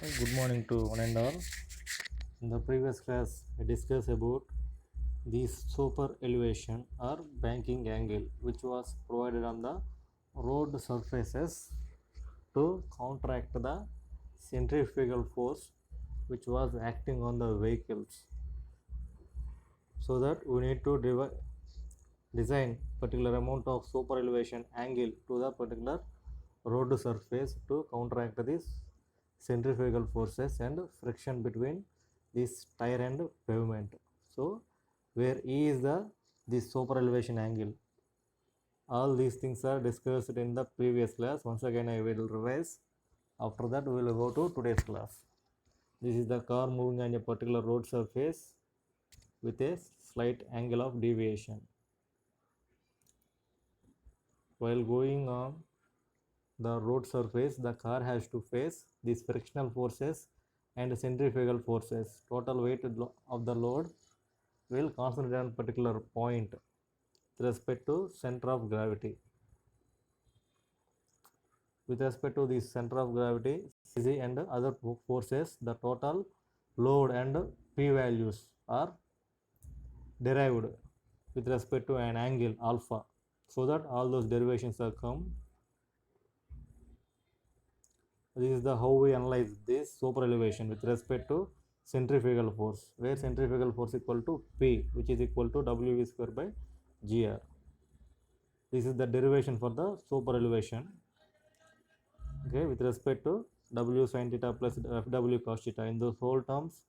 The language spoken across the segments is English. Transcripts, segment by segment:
Good morning to one and all. In the previous class, I discussed about the super elevation or banking angle, which was provided on the road surfaces to counteract the centrifugal force which was acting on the vehicles. So that we need to design particular amount of super elevation angle to the particular road surface to counteract this centrifugal forces and friction between this tire and pavement. So where E is the super elevation angle. All these things are discussed in the previous class. Once again I will revise. After that we will go to today's class. This is the car moving on a particular road surface with a slight angle of deviation. While going on the road surface, the car has to face these frictional forces and centrifugal forces. Total weight of the load will concentrate on particular point with respect to center of gravity. With respect to the center of gravity, CZ and other forces, the total load and P values are derived with respect to an angle alpha, so that all those derivations are come. This is the how we analyze this super elevation with respect to centrifugal force, where centrifugal force equal to P, which is equal to WV square by GR. This is the derivation for the super elevation. Okay, with respect to W sin theta plus FW cos theta. In those whole terms,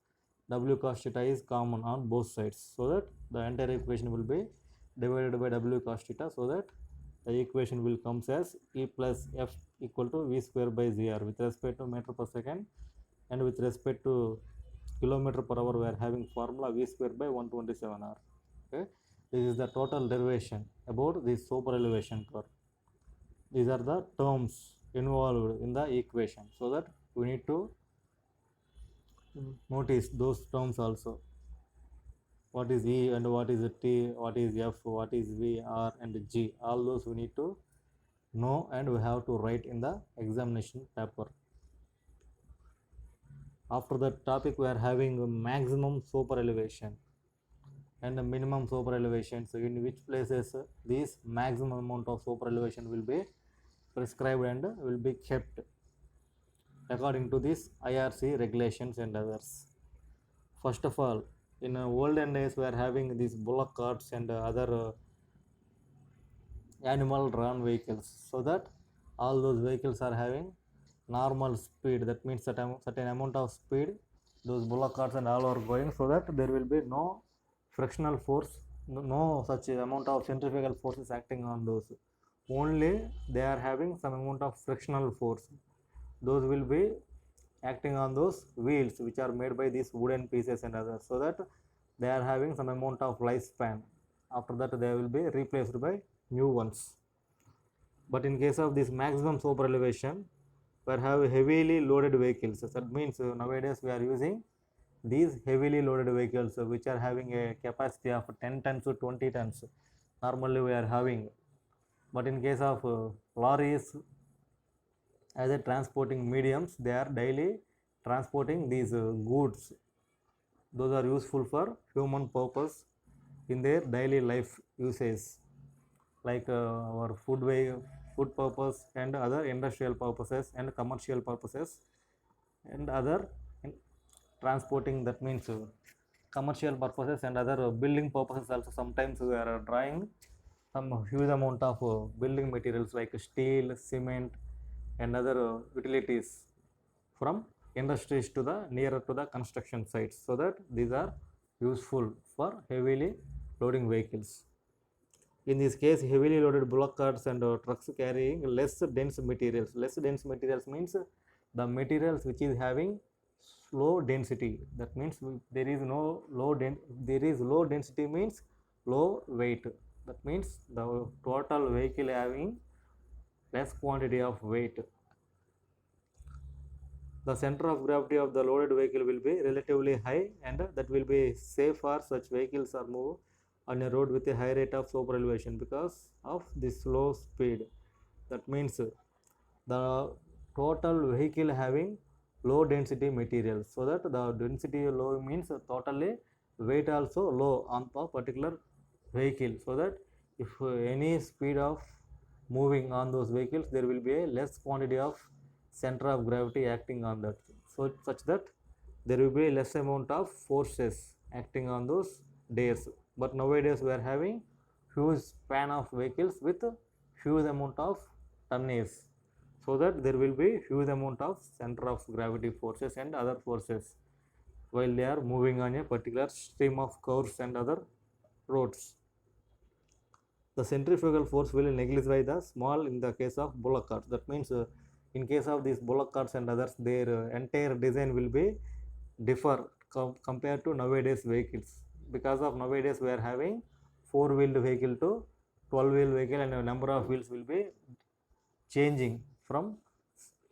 W cos theta is common on both sides, so that the entire equation will be divided by W cos theta, so that the equation will comes as E plus F equal to V square by ZR with respect to meter per second, and with respect to kilometer per hour we are having formula V square by 127R. Okay, this is the total derivation about this super elevation curve. These are the terms involved in the equation, so that we need to notice those terms also. What is E and what is T, what is F, what is V, R and G, all those we need to know and we have to write in the examination paper. After that topic we are having maximum super elevation and the minimum super elevation. So in which places this maximum amount of super elevation will be prescribed and will be kept according to this IRC regulations and others. First of all, in olden days we are having these bullock carts and other animal drawn vehicles, so that all those vehicles are having normal speed, that means certain amount of speed those bullock carts and all are going, so that there will be no frictional force, no such amount of centrifugal forces acting on those, only they are having some amount of frictional force. Those will be acting on those wheels which are made by these wooden pieces and others, so that they are having some amount of lifespan. After that they will be replaced by new ones. But in case of this maximum super elevation, we have heavily loaded vehicles. That means nowadays we are using these heavily loaded vehicles which are having a capacity of 10 tons to 20 tons. Normally we are having, but in case of lorries as a transporting mediums, they are daily transporting these goods. Those are useful for human purpose in their daily life usage, like our food purpose and other industrial purposes and commercial purposes and other transporting, that means commercial purposes and other building purposes also. Sometimes we are drawing some huge amount of building materials like steel, cement and other utilities from industries to the nearer to the construction sites, so that these are useful for heavily loading vehicles. In this case, heavily loaded bullock carts and trucks carrying less dense materials. Less dense materials means the materials which is having low density. That means there is no low there is low density means low weight. That means the total vehicle having less quantity of weight. The center of gravity of the loaded vehicle will be relatively high, and that will be safe for such vehicles are moved on a road with a high rate of super elevation because of the slow speed. That means the total vehicle having low density materials, so that the density low means totally weight also low on a particular vehicle, so that if any speed of moving on those vehicles, there will be a less quantity of center of gravity acting on that, so such that there will be less amount of forces acting on those days. But nowadays we are having huge span of vehicles with huge amount of tonnage, so that there will be huge amount of center of gravity forces and other forces while they are moving on a particular stream of curves and other roads. The centrifugal force will neglect the small in the case of bullock carts. That means in case of these bullock carts and others, their entire design will be differ compared to nowadays vehicles. Because of nowadays we are having four-wheeled vehicle to 12-wheel vehicle, and a number of wheels will be changing from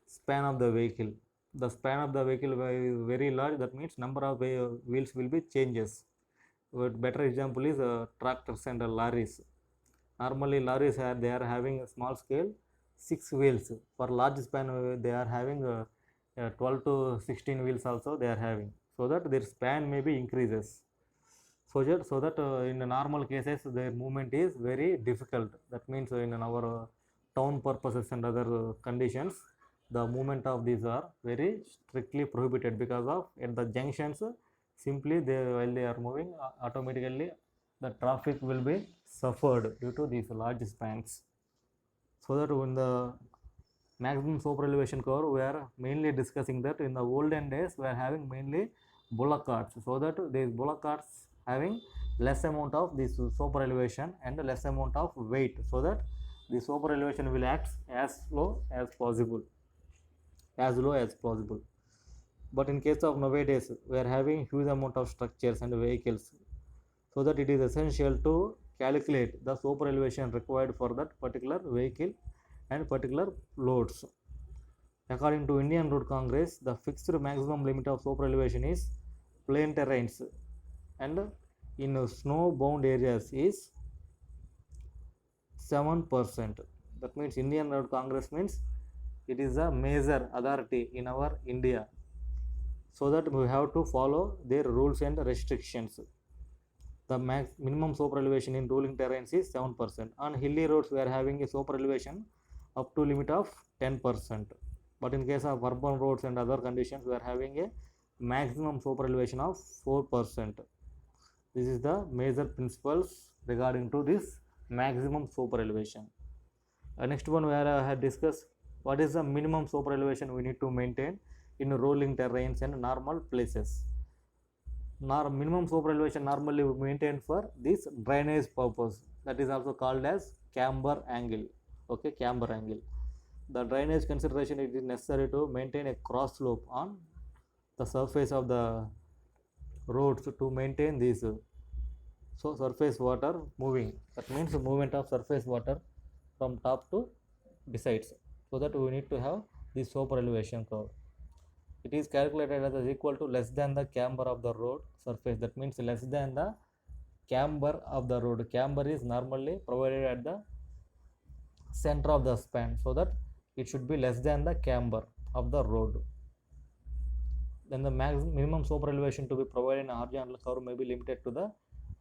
span of the vehicle. The span of the vehicle is very large, that means number of wheels will be changes. A better example is tractors and lorries. Normally lorries they are having a small scale 6 wheels. For large span they are having 12 to 16 wheels also they are having, so that their span may be increases. So that in the normal cases their movement is very difficult. That means in our town purposes and other conditions, the movement of these are very strictly prohibited, because of at the junctions simply they while they are moving automatically the traffic will be suffered due to these large spans. So that in the maximum super elevation curve we are mainly discussing that in the olden days we are having mainly bullock carts, so that these bullock carts having less amount of this super elevation and less amount of weight, so that the super elevation will act as low as possible, as low as possible. But in case of nowadays we are having huge amount of structures and vehicles, so that it is essential to calculate the super elevation required for that particular vehicle and particular loads. According to Indian Road Congress, the fixed maximum limit of super elevation is plain terrains, and in snow bound areas is 7%. That means Indian Road Congress means it is a major authority in our India, so that we have to follow their rules and restrictions. The minimum solar elevation in rolling terrains is 7%. On hilly roads we are having a solar elevation up to limit of 10%. But in case of urban roads and other conditions we are having a maximum solar elevation of 4%. This is the major principles regarding to this maximum solar elevation. Next one we have discussed what is the minimum solar elevation we need to maintain in rolling terrains and normal places. Minimum solar elevation normally maintained for this drainage purpose, that is also called as camber angle. Okay, camber angle. The drainage consideration, it is necessary to maintain a cross slope on the surface of the roads to maintain this surface water moving. That means the movement of surface water from top to besides, so that we need to have this solar elevation curve. It is calculated as equal to less than the camber of the road surface. That means less than the camber of the road. Camber is normally provided at the center of the span, so that it should be less than the camber of the road. Then the minimum solar elevation to be provided in a horizontal curve may be limited to the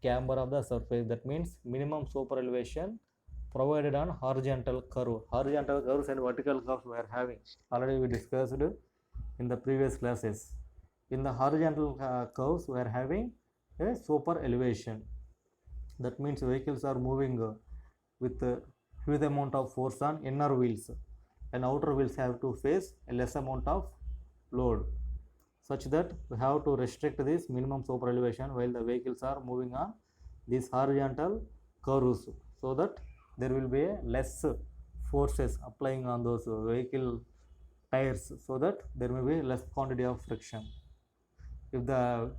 camber of the surface. That means minimum solar elevation provided on horizontal curve. Horizontal curves and vertical curves we are having. Already we discussed in the previous classes. In the horizontal curves we are having a super elevation. That means vehicles are moving with a huge amount of force on inner wheels, and outer wheels have to face a less amount of load, such that we have to restrict this minimum super elevation while the vehicles are moving on these horizontal curves, so that there will be a less forces applying on those vehicle tires, so that there may be less quantity of friction. If the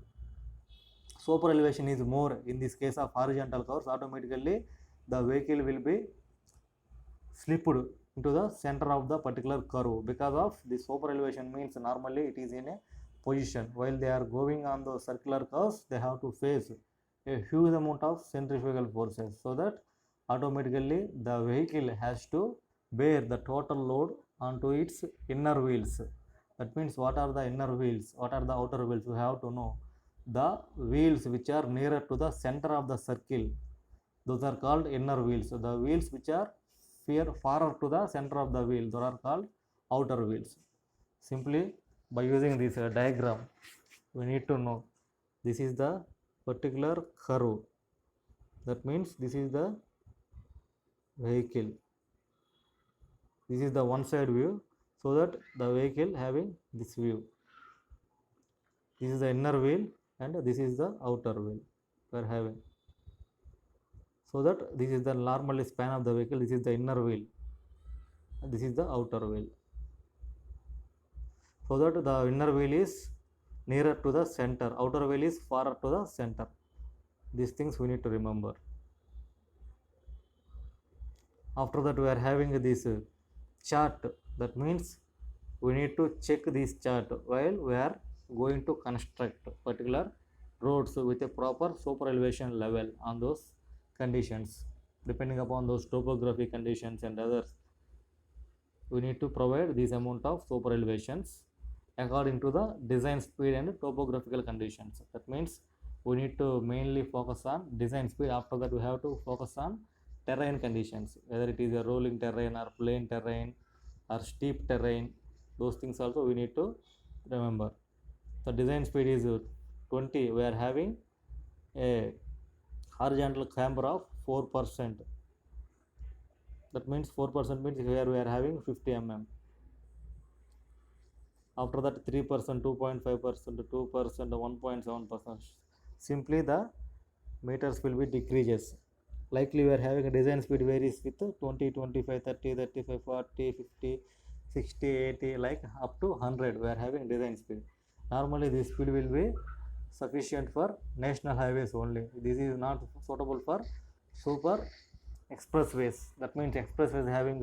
super elevation is more in this case of horizontal curves, automatically the vehicle will be slipped into the center of the particular curve. Because of the super elevation means normally it is in a position, while they are going on the circular curves they have to face a huge amount of centrifugal forces, so that automatically the vehicle has to bear the total load onto its inner wheels. That means what are the inner wheels, what are the outer wheels, you have to know. The wheels which are nearer to the center of the circle, those are called inner wheels. So the wheels which are farther to the center of the wheel, those are called outer wheels. Simply by using this diagram, we need to know this is the particular curve. That means this is the vehicle. This is the one side view, so that the vehicle having this view. This is the inner wheel and this is the outer wheel we are having. So that this is the normal span of the vehicle, this is the inner wheel and this is the outer wheel. So that the inner wheel is nearer to the center, outer wheel is farther to the center. These things we need to remember. After that we are having this chart. That means we need to check this chart while we are going to construct particular roads with a proper super elevation level on those conditions. Depending upon those topography conditions and others, we need to provide this amount of super elevations according to the design speed and topographical conditions. That means we need to mainly focus on design speed. After that we have to focus on terrain conditions, whether it is a rolling terrain or plain terrain or steep terrain. Those things also we need to remember. The design speed is 20. We are having a horizontal camber of 4%. That means 4% means here we are having 50 mm. After that 3%, 2.5%, 2%, 1.7%. Simply the meters will be decreases. Likely we are having a design speed varies with 20, 25, 30, 35, 40, 50, 60, 80, like up to 100 we are having design speed. Normally this speed will be sufficient for national highways only. This is not suitable for super expressways. That means expressways having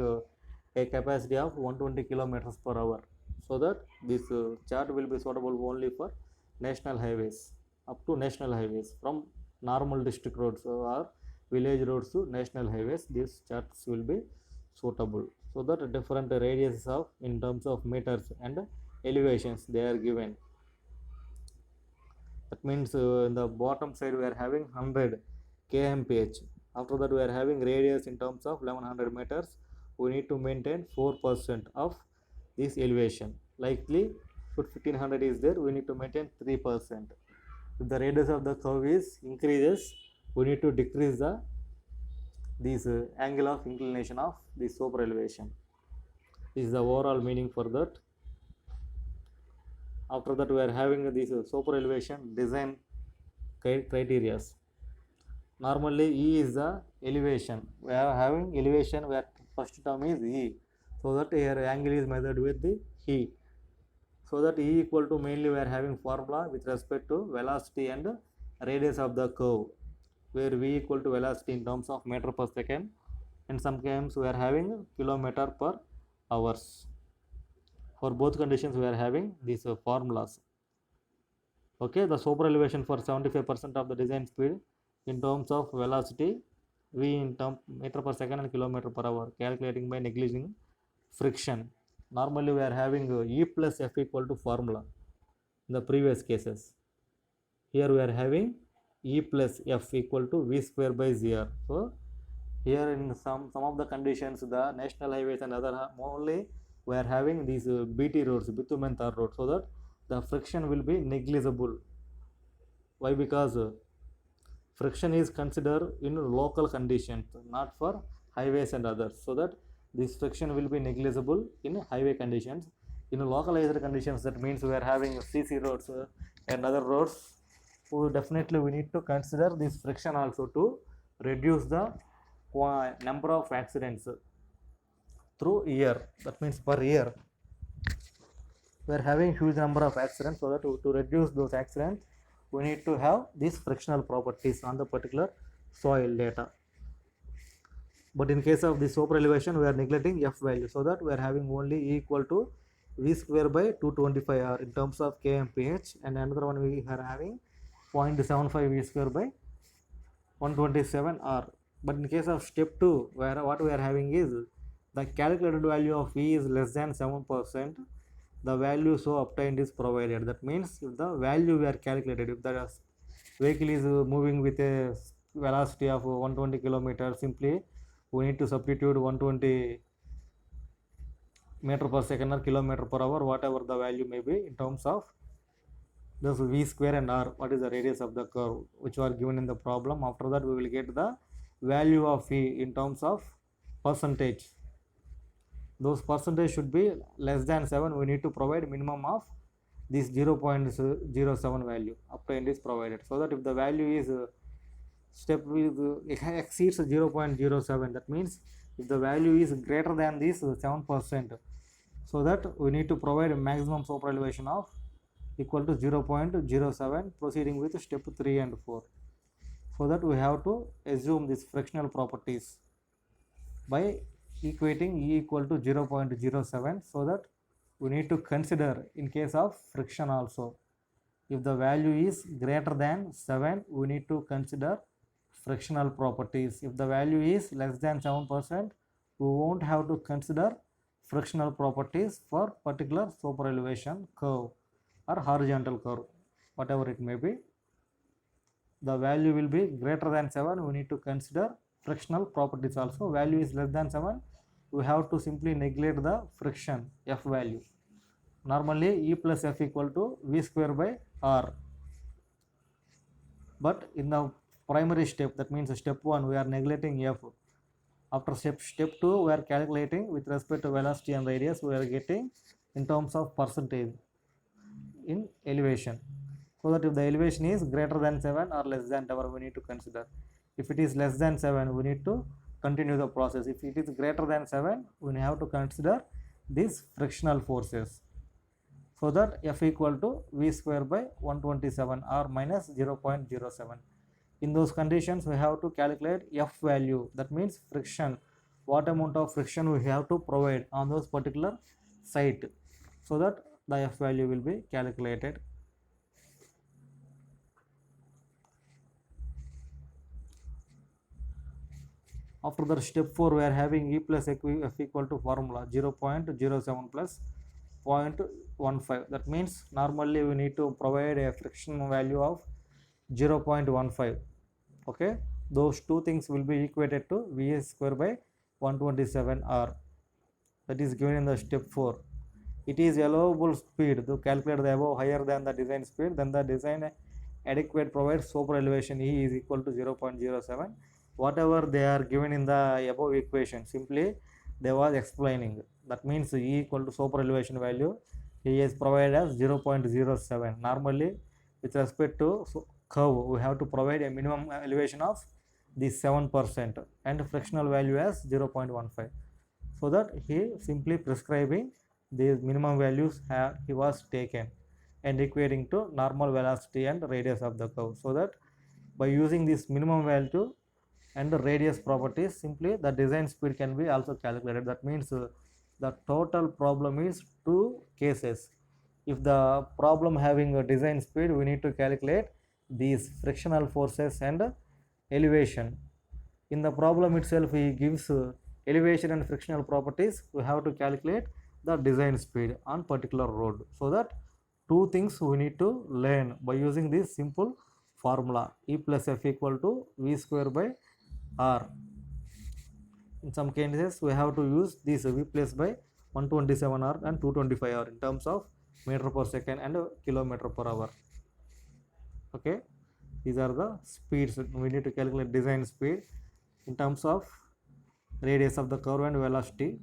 a capacity of 120 kilometers per hour. So that this chart will be suitable only for national highways, up to national highways. From normal district roads or village roads to national highways, these charts will be suitable. So that different radiuses of in terms of meters and elevations they are given. That means in the bottom side we are having 100 kmph. After that we are having radius in terms of 1100 meters. We need to maintain 4% of this elevation. Likely 1500 is there, we need to maintain 3%. If the radius of the curve is increases, we need to decrease the this angle of inclination of this super elevation. This is the overall meaning for that. After that we are having this super elevation design criteria. Normally E is the elevation. We are having elevation where first term is E. So that here angle is measured with the E. So that E equal to, mainly we are having formula with respect to velocity and radius of the curve, where V equal to velocity in terms of meter per second, and sometimes we are having kilometer per hours. For both conditions we are having these formulas. Okay, the super elevation for 75% of the design speed in terms of velocity, V in term meter per second and kilometer per hour, calculating by neglecting friction. Normally we are having E plus F equal to formula in the previous cases. Here we are having E plus F equal to V square by ZR. So here in some of the conditions, the national highways and other only we are having these BT roads, bitumen tar roads, so that the friction will be negligible. Why? Because friction is considered in local conditions, not for highways and others, so that this friction will be negligible in highway conditions. In localized conditions, that means we are having CC roads and other roads, so definitely we need to consider this friction also to reduce the number of accidents through year. That means per year we are having huge number of accidents, so that to reduce those accidents we need to have these frictional properties on the particular soil data. But in case of the super elevation we are neglecting F value, so that we are having only E equal to V square by 225R in terms of kmph, and another one we are having 0.75 V square by 127R. But in case of step 2, where what we are having is the calculated value of V is less than 7%, the value so obtained is provided. That means if the value we are calculated, if the vehicle is moving with a velocity of 120 kilometers, simply we need to substitute 120 meter per second or kilometer per hour, whatever the value may be, in terms of this v square and r, what is the radius of the curve, which are given in the problem. After that we will get the value of v in terms of percentage. Those percentage should be less than 7. We need to provide minimum of this 0.07 value obtained is provided, so that if the value is step with exceeds 0.07, that means if the value is greater than this 7%, so that we need to provide a maximum super elevation of equal to 0.07, proceeding with step 3 and 4. So that we have to assume these frictional properties by equating E equal to 0.07, so that we need to consider in case of friction also. If the value is greater than 7, we need to consider frictional properties. If the value is less than 7%, we won't have to consider frictional properties for particular super elevation curve or horizontal curve, whatever it may be. The value will be greater than 7, we need to consider frictional properties also. Value is less than 7, we have to simply neglect the friction F value. Normally E plus F equal to V square by R. But in the primary step, that means step 1, we are neglecting F. After step 2, we are calculating with respect to velocity and radius, we are getting in terms of percentage in elevation. So that if the elevation is greater than 7 or less than 7, we need to consider. If it is less than 7, we need to continue the process. If it is greater than 7, we have to consider these frictional forces. So that F equal to V square by 127 or minus 0.07. In those conditions, we have to calculate F value. That means friction. What amount of friction we have to provide on those particular site, so that the F value will be calculated. After that step 4, we are having E plus F equal to formula 0.07 plus 0.15. That means normally we need to provide a friction value of 0.15. Okay, those two things will be equated to Vs square by 127 R. That is given in the step 4. It is allowable speed to calculate the above higher than the design speed, then the design adequate provides super elevation E is equal to 0.07. Whatever they are given in the above equation, simply they was explaining. That means E equal to super elevation value, he is provided as 0.07. Normally with respect to curve, we have to provide a minimum elevation of this 7% and frictional value as 0.15. So that he simply prescribing these minimum values he was taken and equating to normal velocity and radius of the curve. So that by using this minimum value and the radius properties, simply the design speed can be also calculated. That means the total problem is 2 cases. If the problem having a design speed, we need to calculate these frictional forces and elevation. In the problem itself, he gives elevation and frictional properties. We have to calculate the design speed on particular road. So that two things we need to learn by using this simple formula E plus F equal to V square by R. In some cases, we have to use this V plus by 127 R and 225 R in terms of meter per second and kilometer per hour. Okay, these are the speeds. We need to calculate design speed in terms of radius of the curve and velocity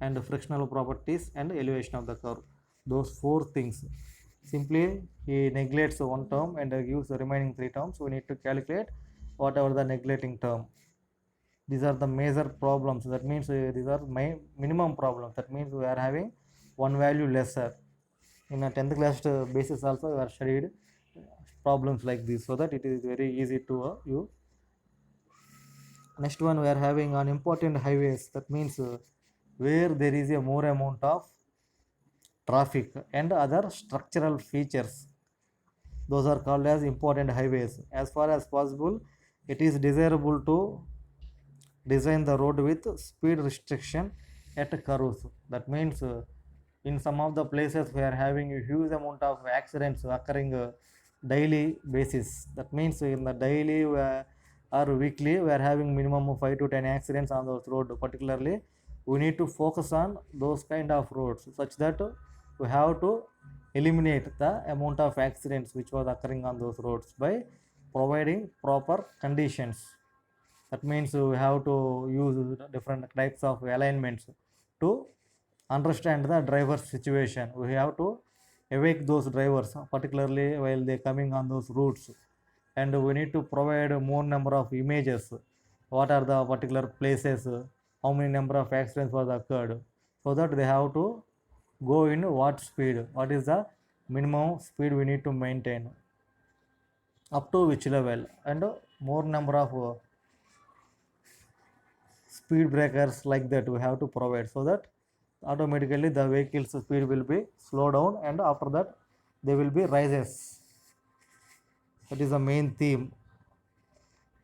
and frictional properties and elevation of the curve. Those 4 things. Simply he neglects one term and gives the remaining 3 terms. We need to calculate whatever the neglecting term. These are the major problems. That means these are minimum problems. That means we are having one value lesser. In a 10th class basis also we are studied problems like this, so that it is very easy to you. Next one, we are having on important highways. That means where there is a more amount of traffic and other structural features, those are called as important highways. As far as possible, it is desirable to design the road with speed restriction at curves. That means in some of the places we are having a huge amount of accidents occurring daily basis. That means in the daily or weekly we are having minimum of 5 to 10 accidents on those road. Particularly we need to focus on those kind of roads such that we have to eliminate the amount of accidents which was occurring on those roads by providing proper conditions. That means we have to use different types of alignments to understand the driver's situation. We have to awake those drivers, particularly while they coming on those routes, and we need to provide more number of images. What are the particular places? How many number of accidents was occurred? So that they have to go in what speed? What is the minimum speed we need to maintain? Up to which level? And more number of speed breakers like that we have to provide, so that automatically the vehicle's speed will be slow down, and after that there will be rises. That is the main theme.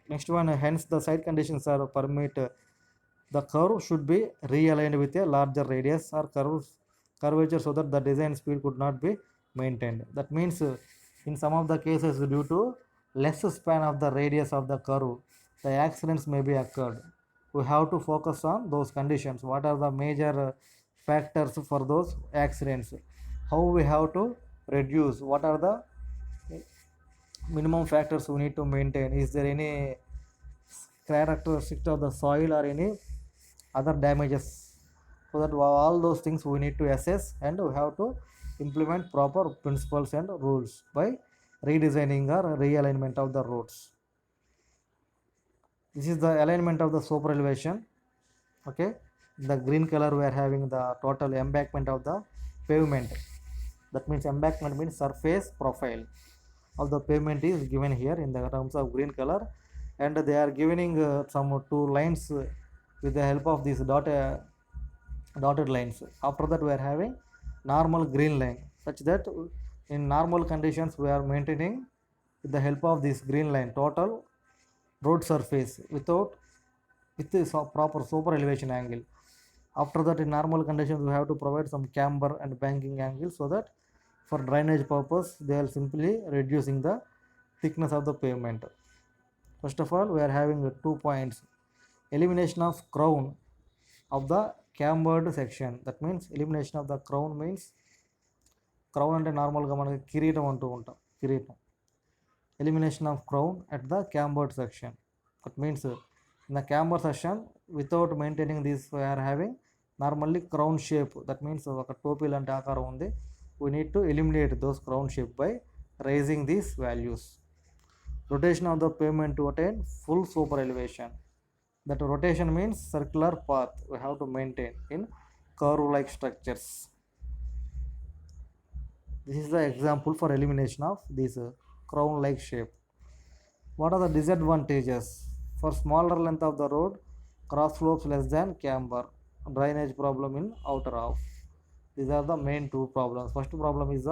Next one, hence the side conditions are permit the curve should be realigned with a larger radius or curvature, so that the design speed could not be maintained. That means in some of the cases due to less span of the radius of the curve, the accidents may be occurred. We have to focus on those conditions. What are the major factors for those accidents? How we have to reduce? What are the minimum factors we need to maintain? Is there any characteristics of the soil or any other damages? So that all those things we need to assess, and we have to implement proper principles and rules by redesigning or realignment of the roads. This is the alignment of the super elevation. Okay, the green color we are having the total embankment of the pavement. That means embankment means surface profile of the pavement is given here in the terms of green color, and they are giving some two lines with the help of these dotted lines. After that we are having normal green line, such that in normal conditions we are maintaining with the help of this green line total road surface with this proper super elevation angle. After that, in normal conditions we have to provide some camber and banking angle, so that for drainage purpose they are simply reducing the thickness of the pavement. First of all, we are having 2 points: elimination of crown of the cambered section. That means elimination of the crown means crown అంటే నార్మల్గా మనకి కిరీటం అంటూ ఉంటాం, కిరీటం. Elimination of crown at the cambered section. That means in the camber section without maintaining this we are having normally crown shape. That means ఒక టోపీ లాంటి ఆకారం ఉంది. We need to eliminate those crown shape by raising these values. Rotation of the pavement to attain full super elevation. That rotation means circular path we have to maintain in curve like structures. This is the example for elimination of this crown like shape. What are the disadvantages? For smaller length of the road, cross slopes less than camber, drainage problem in outer half. These are the main two problems. First problem is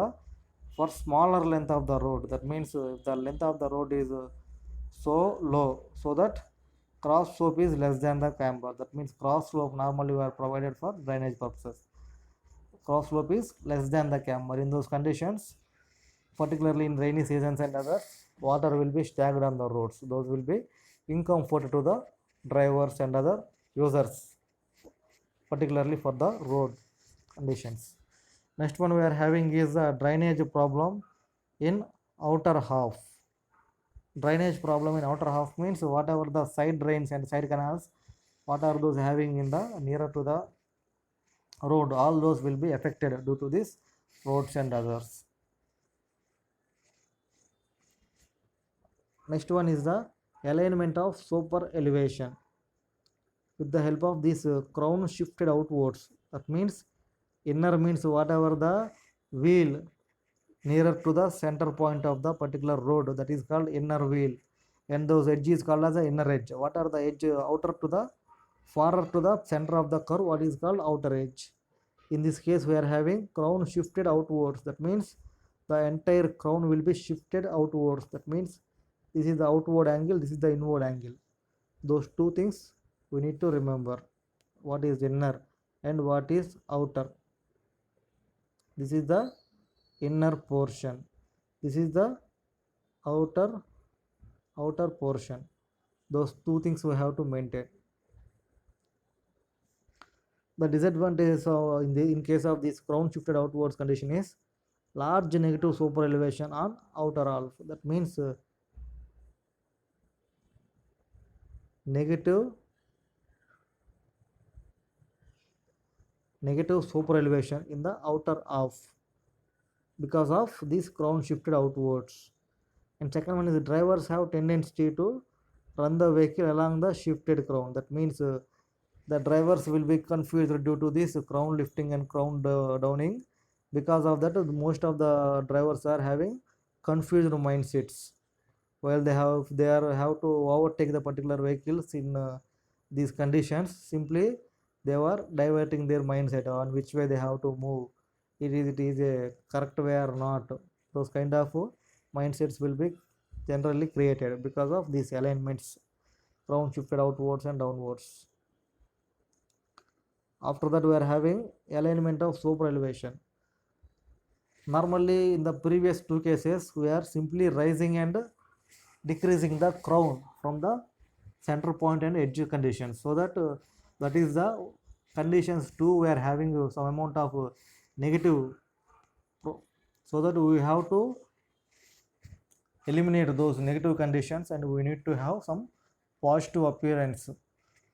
for smaller length of the road. That means if the length of the road is so low, so that cross slope is less than the camber. That means cross slope normally were provided for drainage purposes. Cross slope is less than the camber. In those conditions, particularly in rainy seasons and others, water will be stagnant on the roads. Those will be incomfort to the drivers and other users, particularly for the road conditions. Next one we are having is a drainage problem in outer half. Drainage problem in outer half means whatever the side drains and side canals, what are those having in the nearer to the road, all those will be affected due to this roads and others. Next one is the alignment of super elevation. With the help of this crown shifted outwards. That means inner means whatever the wheel nearer to the center point of the particular road, that is called inner wheel, and those edge is called as the inner edge. What are the edge outer to the farther to the center of the curve, what is called outer edge. In this case we are having crown shifted outwards. That means the entire crown will be shifted outwards. That means this is the outward angle, this is the inward angle. Those two things we need to remember, what is inner and what is outer. This is the inner portion. This is the outer portion. Those two things we have to maintain. The disadvantage in case of this crown shifted outwards condition is large negative super elevation on outer half. That means negative super elevation in the outer half because of this crown shifted outwards. And second one is the drivers have tendency to run the vehicle along the shifted crown. That means the drivers will be confused due to this crown lifting and crown downing. Because of that, most of the drivers are having confused mindsets while have to overtake the particular vehicles in these conditions. Simply they were diverting their mindset on which way they have to move. It is a correct way or not. Those kind of mindsets will be generally created because of these alignments, crown shifted outwards and downwards. After that, we are having alignment of super elevation. Normally in the previous two cases we are simply raising and decreasing the crown from the center point and edge conditions, so that that is the conditions too we are having some amount of negative, so that we have to eliminate those negative conditions and we need to have some positive appearance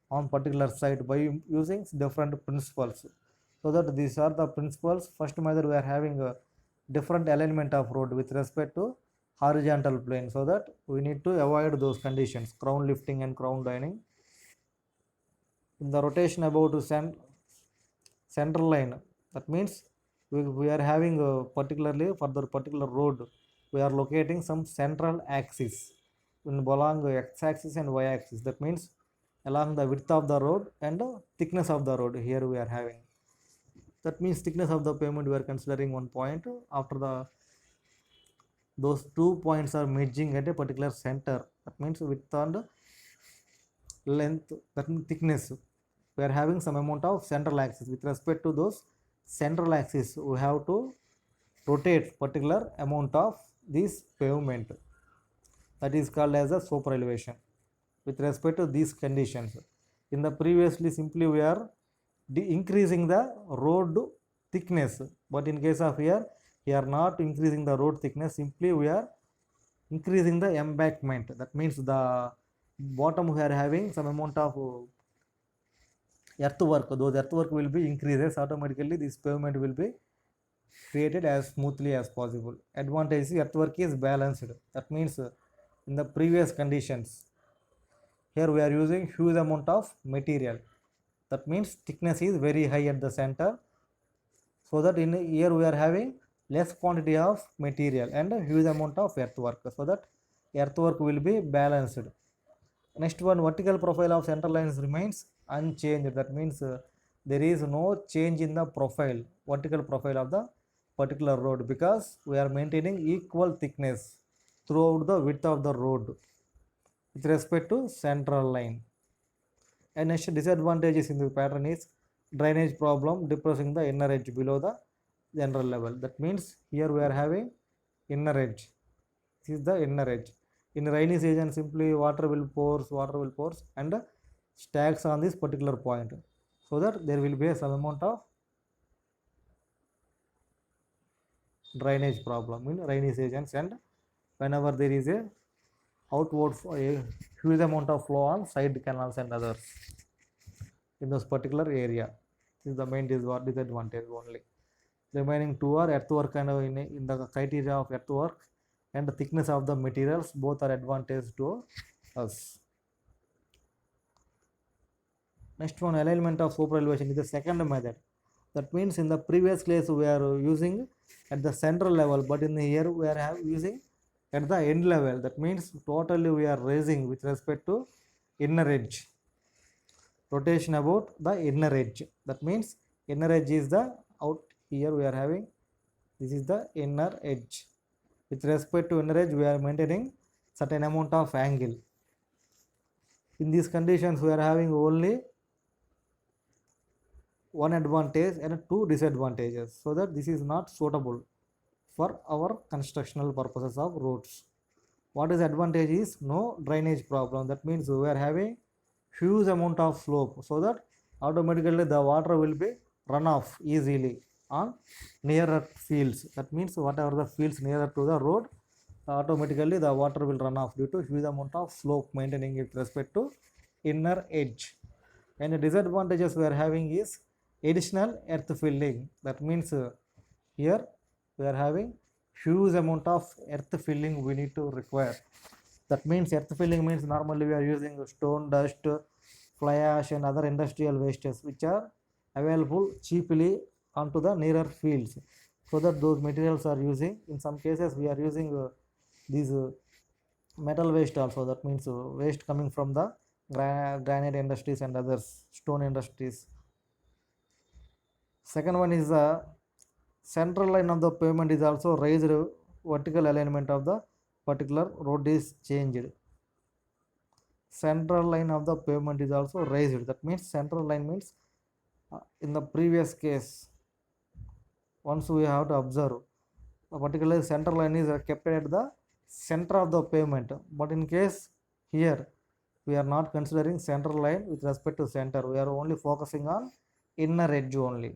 on particular site by using different principles. So that these are the principles. First method, we are having a different alignment of road with respect to horizontal plane, so that we need to avoid those conditions, crown lifting and crown downing. In the rotation about central line, that means we are having particularly for the particular road we are locating some central axis in along x axis and y axis. That means along the width of the road and thickness of the road. Here we are having, that means thickness of the pavement we are considering one point. After those 2 points are merging at a particular center, that means width and length, that means thickness, we are having some amount of central axis. With respect to those central axis, we have to rotate particular amount of this pavement, that is called as a super elevation with respect to these conditions. In the previously simply we are increasing the road thickness, but in case of here we are not increasing the road thickness, simply we are increasing the embankment. That means the bottom we are having some amount of earthwork. Those earthwork will be increases, automatically this pavement will be created as smoothly as possible. Advantage is earthwork is balanced. That means in the previous conditions, here we are using huge amount of material, that means thickness is very high at the center, so that in here we are having less quantity of material and a huge amount of earthwork, so that earthwork will be balanced. Next one, vertical profile of center lines remains unchanged. That means there is no change in the profile, vertical profile of the particular road, because we are maintaining equal thickness throughout the width of the road with respect to central line. And next disadvantages in the pattern is drainage problem, depressing the inner edge below the general level. That means here we are having inner edge. This is the inner edge. In rainy season, simply water will pours and stacks on this particular point, so that there will be some amount of drainage problem in rainy seasons, and whenever there is a outward a huge amount of flow on side canals and others in this particular area. This is the main disadvantage only. Remaining two are earthwork and in the criteria of earthwork and the thickness of the materials, both are advantage to us. Next one, alignment of super elevation is the second method. That means in the previous case we are using at the central level, but in here we are using at the end level. That means totally we are raising with respect to inner edge, rotation about the inner edge. That means inner edge is the out. Here we are having, this is the inner edge. With respect to inner edge, we are maintaining certain amount of angle. In these conditions, we are having only one advantage and two disadvantages, so that this is not suitable for our constructional purposes of roads. What is advantage is no drainage problem. That means we are having huge amount of slope, so that automatically the water will be run off easily on nearer fields. That means whatever the fields nearer to the road, automatically the water will run off due to huge amount of slope maintaining with respect to inner edge. And the disadvantages we are having is additional earth filling. That means here we are having huge amount of earth filling we need to require. That means earth filling means normally we are using stone, dust, fly ash and other industrial wastes which are available cheaply onto the nearer fields, so that those materials are using. In some cases we are using these metal waste also. That means waste coming from the granite industries and others stone industries. Second one is the central line of the pavement is also raised. Vertical alignment of the particular road is changed. Central line of the pavement is also raised. That means central line means in the previous case, once we have to observe, particularly center line is kept at the center of the pavement, but in case here we are not considering center line with respect to center, we are only focusing on inner edge only,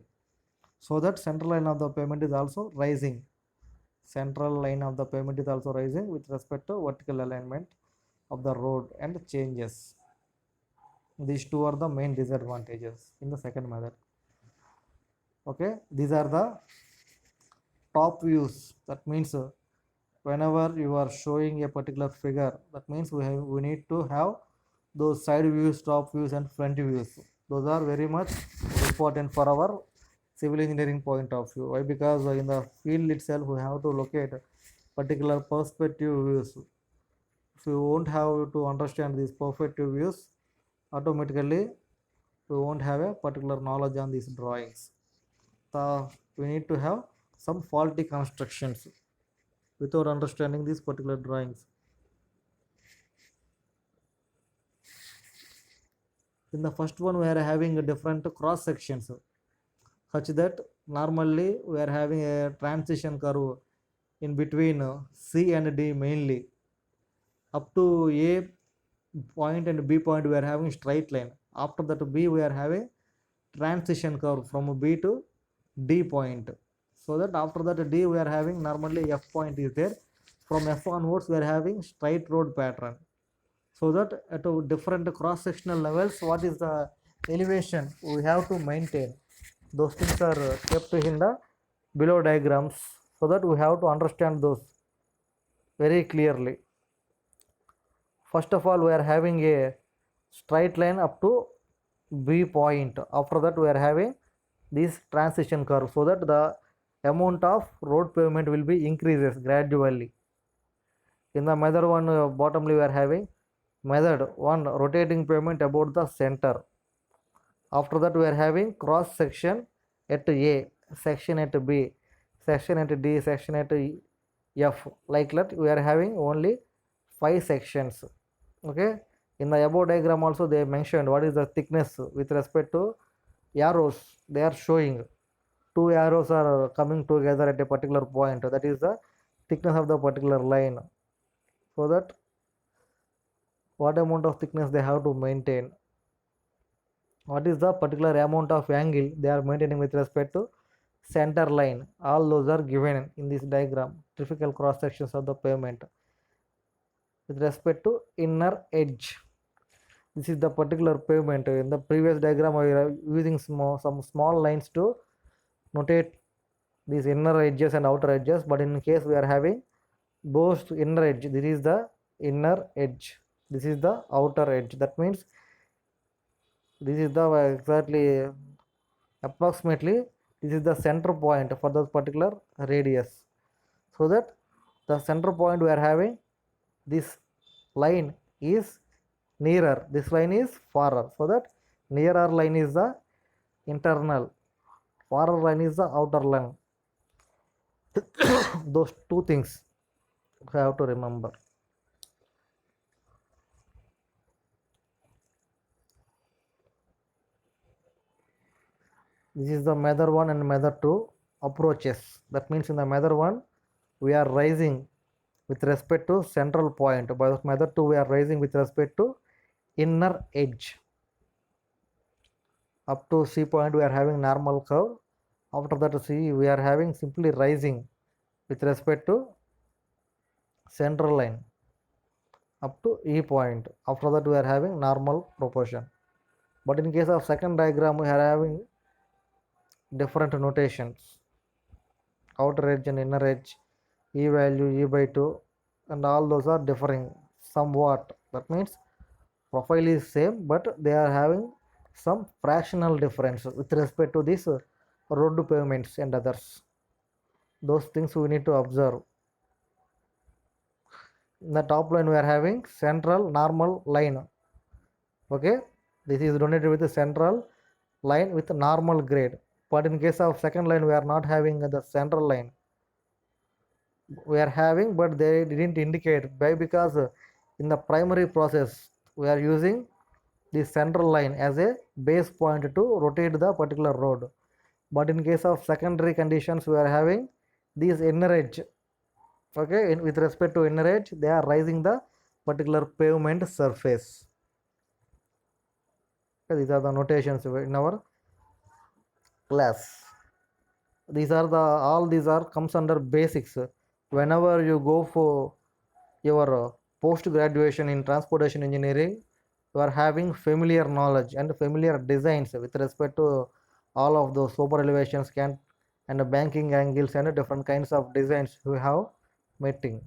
so that central line of the pavement is also rising. Central line of the pavement is also rising with respect to vertical alignment of the road and changes. These two are the main disadvantages in the second method. Okay, these are the top views. That means whenever you are showing a particular figure, that means we need to have those side views, top views and front views. Those are very much important for our civil engineering point of view. Why? Because in the field itself we have to locate particular perspective views. If you won't have to understand these perspective views, automatically we won't have a particular knowledge on these drawings. We need to have some faulty constructions without understanding these particular drawings. In the first one we are having a different cross sections, such that normally we are having a transition curve in between C and D mainly. Up to A point and B point we are having straight line. After that B we are having transition curve from B to D point. So that after that D we are having normally F point is there. From F onwards we are having straight road pattern. So that at a different cross sectional levels, what is the elevation we have to maintain, those things are kept in the below diagrams, so that we have to understand those very clearly. First of all, we are having a straight line up to B point. After that we are having this transition curve, so that the amount of road pavement will be increases gradually. In the method one, bottomly we are having method one rotating pavement about the center. After that we are having cross section at A, section at B, section at D, section at F. Like that we are having only 5 sections. Okay, in the above diagram also they mentioned what is the thickness with respect to arrows. They are showing 2 arrows are coming together at a particular point, that is the thickness of the particular line, so that what amount of thickness they have to maintain, what is the particular amount of angle they are maintaining with respect to center line. All those are given in this diagram, typical cross sections of the pavement with respect to inner edge. This is the particular pavement. In the previous diagram we are using some small lines to notate these inner edges and outer edges, but in case we are having both inner edge, this is the inner edge, this is the outer edge. That means this is the exactly approximately this is the center point for the particular radius, so that the center point we are having this line is nearer, this line is farer, so that nearer line is the internal, farer line is the outer line. Those two things you have to remember. This is the method 1 and method 2 approaches. That means in the method 1 we are rising with respect to central point. By method 2 we are rising with respect to inner edge. Up to C point we are having normal curve. After that C we are having simply rising with respect to central line up to E point. After that we are having normal proportion. But in case of second diagram we are having different notations. Outer edge and inner edge, E value, E by 2, and all those are differing somewhat. That means profile is same but they are having some fractional difference with respect to this road pavements and others. Those things we need to observe. In the top line we are having central normal line. Okay, this is donated with the central line with normal grade. But in case of second line we are not having the central line. We are having but they didn't indicate. Why? Because in the primary process we are using the central line as a base point to rotate the particular road. But in case of secondary conditions we are having these inner edge. Okay, with respect to inner edge they are rising the particular pavement surface. Okay, these are the notations in our class. These are the all these are comes under basics. Whenever you go for your post graduation in transportation engineering, you are having familiar knowledge and familiar designs with respect to all of those super elevations can and banking angles and different kinds of designs we have meeting.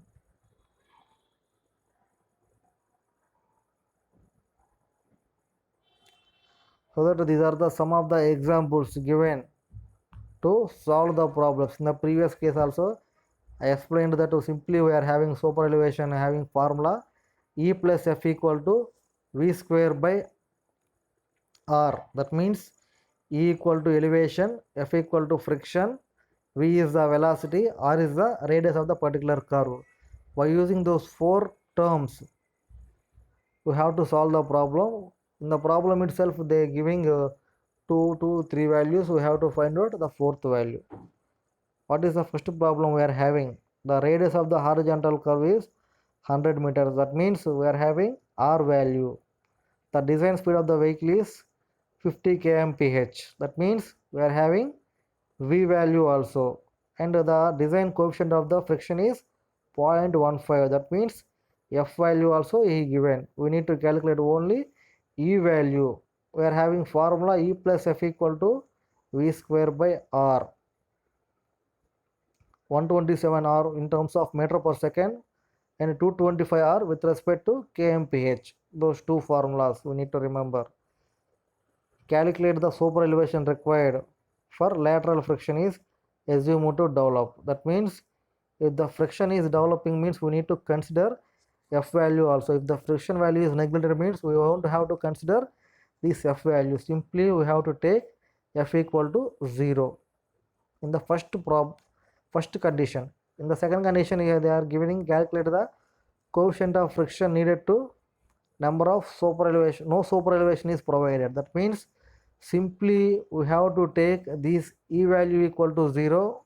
So that these are the some of the examples given to solve the problems. In the previous case also I explained that simply we are having super elevation having formula E plus F equal to V square by R. That means E equal to elevation, F equal to friction, V is the velocity, R is the radius of the particular curve. By using those four terms we have to solve the problem. In the problem itself they are giving 2 to 3 values. We have to find out the fourth value. What is the first problem we are having? The radius of the horizontal curve is 100 meters. That means we are having R value. The design speed of the vehicle is 50 kmph. That means we are having V value also. And the design coefficient of the friction is 0.15. That means F value also is given. We need to calculate only E value. We are having formula E plus F equal to V square by R. 127 R in terms of meter per second and 225 R with respect to kmph. Those two formulas we need to remember. Calculate the super elevation required for lateral friction is assumed to develop. That means if the friction is developing means we need to consider F value also. If the friction value is neglected means we won't have to consider this F value. Simply we have to take F equal to 0 in the first condition. In the second condition here they are giving calculate the coefficient of friction needed to number of super elevation. No super elevation is provided. That means simply we have to take this E value equal to 0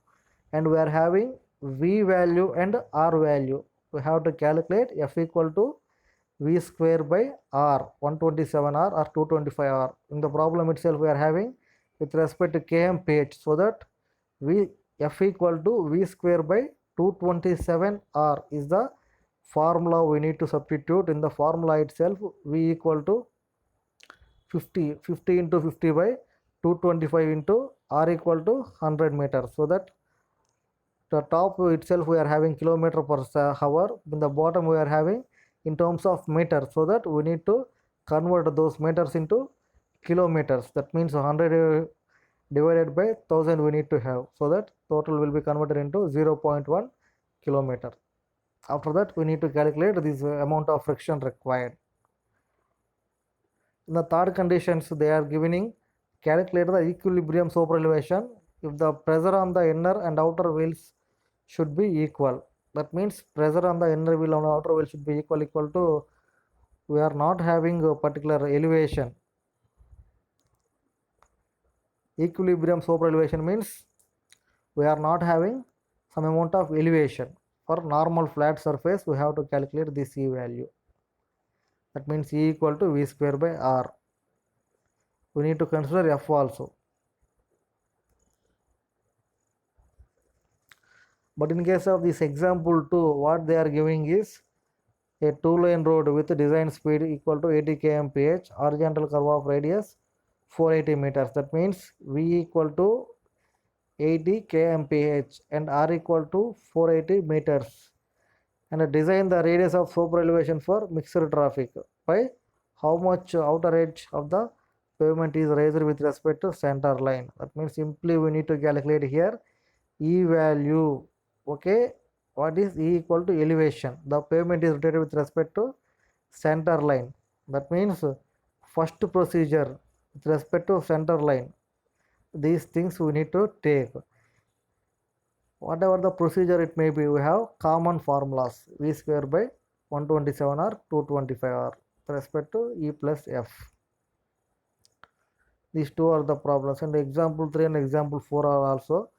and we are having V value and R value. We have to calculate F equal to V square by R, 127 R or 225 R. In the problem itself we are having with respect to kmph, so that F equal to V square by 227 R is the formula we need to substitute. In the formula itself V equal to 50 into 50 by 225 into R equal to 100 meters. So that the top itself we are having kilometer per hour. In the bottom we are having in terms of meters. So that we need to convert those meters into kilometers. That means 100 divided by 1000 we need to have. So that total will be converted into 0.1 kilometer. After that we need to calculate this amount of friction required. In the third conditions they are giving calculate the equilibrium super elevation if the pressure on the inner and outer wheels should be equal. That means pressure on the inner wheel and outer wheel should be equal to we are not having a particular elevation. Equilibrium slope elevation means we are not having some amount of elevation. For normal flat surface, we have to calculate this E value. That means E equal to V square by R. We need to consider F also. But in case of this example 2, what they are giving is a two-lane road with design speed equal to 80 km/h, horizontal curve of radius 480 meters. That means V equal to 80 km/h and R equal to 480 meters. And design the radius of super elevation for mixed traffic by how much outer edge of the pavement is raised with respect to center line. That means simply we need to calculate here E value. Okay, what is E equal to elevation? The pavement is rotated with respect to center line. That means first procedure with respect to center line. These things we need to take. Whatever the procedure it may be, we have common formulas. V square by 127 or 225 r with respect to E plus F. These two are the problems. And example 3 and example 4 are also.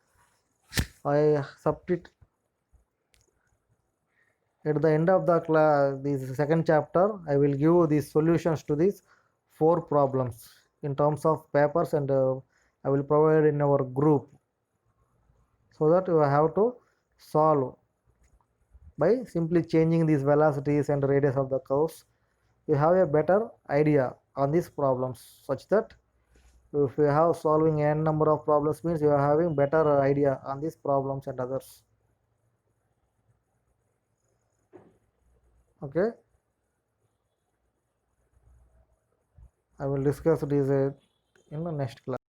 I substitute at the end of the class, this second chapter, I will give these solutions to these 4 problems in terms of papers, and I will provide in our group, so that you have to solve by simply changing these velocities and radius of the curves. You have a better idea on these problems, such that if you have solving n number of problems means you are having better idea on these problems and others. Okay, I will discuss this in the next class.